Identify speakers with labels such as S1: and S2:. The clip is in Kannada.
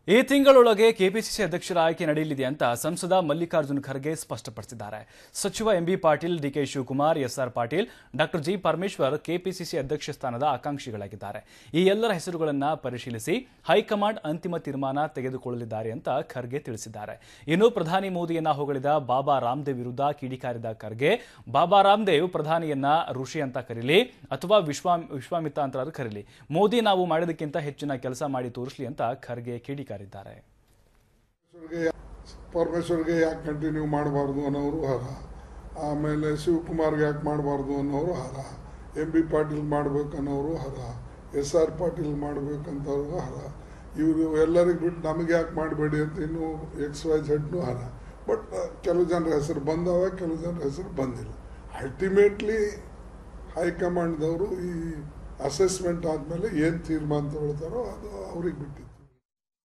S1: ಈ ತಿಂಗಳೊಳಗೆ ಕೆಪಿಸಿಸಿ ಅಧ್ಯಕ್ಷರ ಆಯ್ಕೆ ನಡೆಯಲಿದೆ ಅಂತ ಸಂಸದ ಮಲ್ಲಿಕಾರ್ಜುನ ಖರ್ಗೆ ಸ್ಪಷ್ಟಪಡಿಸಿದ್ದಾರೆ. ಸಚಿವ MB Patil, DK Shivakumar, SR Patil, doctor G Parameshwar KPCC ಅಧ್ಯಕ್ಷ ಸ್ಥಾನದ ಆಕಾಂಕ್ಷಿಗಳಾಗಿದ್ದಾರೆ. ಈ ಎಲ್ಲರ ಹೆಸರುಗಳನ್ನು ಪರಿಶೀಲಿಸಿ ಹೈಕಮಾಂಡ್ ಅಂತಿಮ ತೀರ್ಮಾನ ತೆಗೆದುಕೊಳ್ಳಲಿದ್ದಾರೆ ಅಂತ ಖರ್ಗೆ ತಿಳಿಸಿದ್ದಾರೆ. ಇನ್ನು ಪ್ರಧಾನಿ ಮೋದಿಯನ್ನ ಹೊಗಳಿದ ಬಾಬಾ ರಾಮದೇವ್ ವಿರುದ್ಧ ಕಿಡಿಕಾರಿದ ಖರ್ಗೆ, ಬಾಬಾ ರಾಮದೇವ್ ಪ್ರಧಾನಿಯನ್ನ ಋಷಿ ಅಂತ ಕರೀಲಿ ಅಥವಾ ವಿಶ್ವಾಮಿತ್ರ ಅಂತ ಕರೀಲಿ, ಮೋದಿ ನಾವು ಮಾಡೋದಕ್ಕಿಂತ ಹೆಚ್ಚಿನ ಕೆಲಸ ಮಾಡಿ ತೋರಿಸಲಿ ಅಂತ ಖರ್ಗೆ ಕಿಡಿಕಾರಿದ್ದಾರೆ.
S2: ಪರಮೇಶ್ವರ್ಗೆ ಯಾಕೆ ಕಂಟಿನ್ಯೂ ಮಾಡಬಾರ್ದು ಅನ್ನೋರು ಹರ, ಆಮೇಲೆ ಶಿವಕುಮಾರ್ಗೆ ಯಾಕೆ ಮಾಡಬಾರ್ದು ಅನ್ನೋರು ಹರ, ಎಂಬಿ ಪಾಟೀಲ್ ಮಾಡಬೇಕು ಅನ್ನೋರು ಹರ, ಎಸ್ಆರ್ ಪಾಟೀಲ್ ಮಾಡಬೇಕಂತವ್ರು ಹರ, ಇವರು ಎಲ್ಲರಿಗೆ ಬಿಟ್ಟು ನಮಗೆ ಯಾಕೆ ಮಾಡಬೇಡಿ ಅಂತ ಇನ್ನೂ XYZ ಹರ. ಬಟ್ ಕೆಲವು ಜನರ ಹೆಸರು ಬಂದವ, ಕೆಲವು ಜನರ ಹೆಸರು ಬಂದಿಲ್ಲ. ಅಲ್ಟಿಮೇಟ್ಲಿ ಹೈಕಮಾಂಡ್ದವರು ಈ ಅಸೆಸ್ಮೆಂಟ್ ಆದಮೇಲೆ ಏನು ತೀರ್ಮಾನ ತಗೊಳ್ತಾರೋ ಅದು ಅವ್ರಿಗೆ ಬಿಟ್ಟು